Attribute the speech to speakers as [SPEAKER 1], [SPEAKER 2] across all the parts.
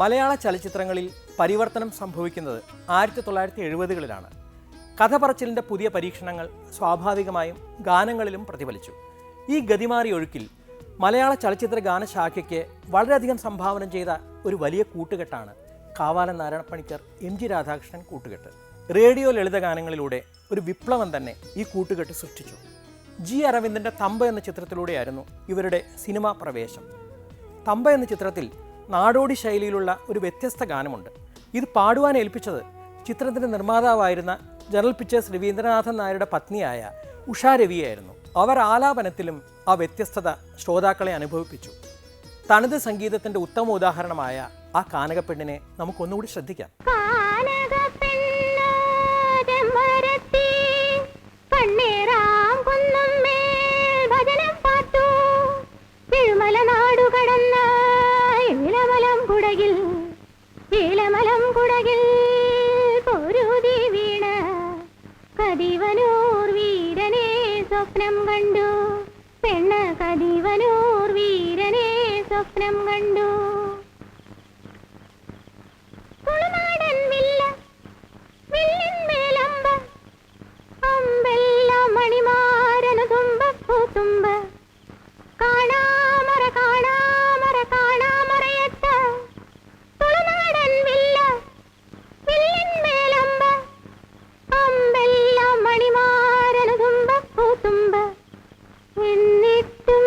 [SPEAKER 1] മലയാള ചലച്ചിത്രങ്ങളിൽ പരിവർത്തനം സംഭവിക്കുന്നത് 1970കളിലാണ്. കഥ പറച്ചിലിൻ്റെ പുതിയ പരീക്ഷണങ്ങൾ സ്വാഭാവികമായും ഗാനങ്ങളിലും പ്രതിഫലിച്ചു. ഈ ഗതിമാറിയ ഒഴുക്കിൽ മലയാള ചലച്ചിത്ര ഗാനശാഖയ്ക്ക് വളരെയധികം സംഭാവന ചെയ്ത ഒരു വലിയ കൂട്ടുകെട്ടാണ് കാവാലം നാരായണപ്പണിക്കർ MG രാധാകൃഷ്ണൻ കൂട്ടുകെട്ട്. റേഡിയോ ലളിതഗാനങ്ങളിലൂടെ ഒരു വിപ്ലവം തന്നെ ഈ കൂട്ടുകെട്ട് സൃഷ്ടിച്ചു. G. അരവിന്ദൻ്റെ തമ്പ എന്ന ചിത്രത്തിലൂടെയായിരുന്നു ഇവരുടെ സിനിമാ പ്രവേശം. തമ്പ എന്ന ചിത്രത്തിൽ നാടോടി ശൈലിയിലുള്ള ഒരു വ്യത്യസ്ത ഗാനമുണ്ട്. ഇത് പാടുവാൻ ഏൽപ്പിച്ചത് ചിത്രത്തിൻ്റെ നിർമ്മാതാവായിരുന്ന ജനറൽ പിക്ചേഴ്സ് രവീന്ദ്രനാഥൻ നായരുടെ പത്നിയായ ഉഷാ രവിയായിരുന്നു. അവർ ആലാപനത്തിലും ആ വ്യത്യസ്തത ശ്രോതാക്കളെ അനുഭവിപ്പിച്ചു. തനത് സംഗീതത്തിൻ്റെ ഉത്തമ ഉദാഹരണമായ ആ കാനകപ്പെണ്ണിനെ നമുക്കൊന്നുകൂടി ശ്രദ്ധിക്കാം.
[SPEAKER 2] കതിവനൂർ വീരനെ സ്വപ്നം കണ്ടു, പെണ്ണ് കതിവനൂർ വീരനെ സ്വപ്നം കണ്ടു. തുളുനാടൻ വില്ല വില്ലിന്മേലമ്പ, അമ്പെല്ലാം മണിമാരനു തുമ്പപ്പൂത്തുമ്പ, കാണാമറ കാണാമറ കാണാമറയത്ത. തുളുനാടൻ വില്ല വില്ലിന്മേലമ്പ, അമ്പെല്ലാം മണിമാരനു തുമ്പപ്പൂത്തുമ്പ. എന്നിട്ടും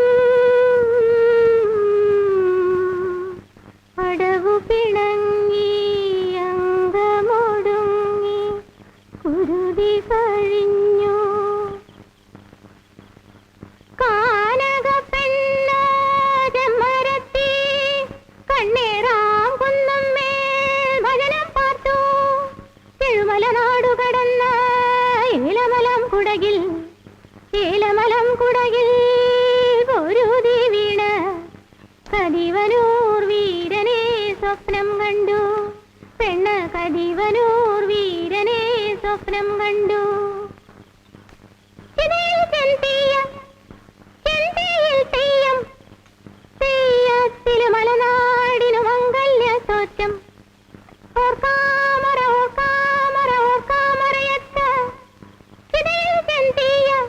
[SPEAKER 2] അടവു പിണങ്ങി അങ്കമൊടുങ്ങി കുരുതി കഴിഞ്ഞു. കാനകപ്പെണ്ണാജമരത്തി കണ്ണേറാം കുന്നമ്മേൽ ഭജനം പാർത്തു. തിരുമല നാടു കടന്ന ഏലമലം കുടകിൽ, ഏലമലം കുടകിൽ പൊരുതി വീണ് കതിവനൂർ വീരനെ സ്വപ്നം കണ്ടു, പെണ്ണ് കതിവനൂർ വീരനെ സ്വപ്നം കണ്ടു. ചിതയിൽ ചെന്തിയം തെയ്യത്തില് മലനാടിനു മംഗല്യ തോറ്റം. ഓർക്കാമറ ഓർക്കാമറ ഓർക്കാമറയത്ത. ചിതയിൽ ചെന്തിയം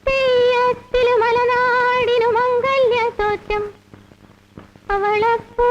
[SPEAKER 2] തെയ്യത്തില് മലനാടിനു മംഗല്യ തോറ്റം. അവളപ്പോ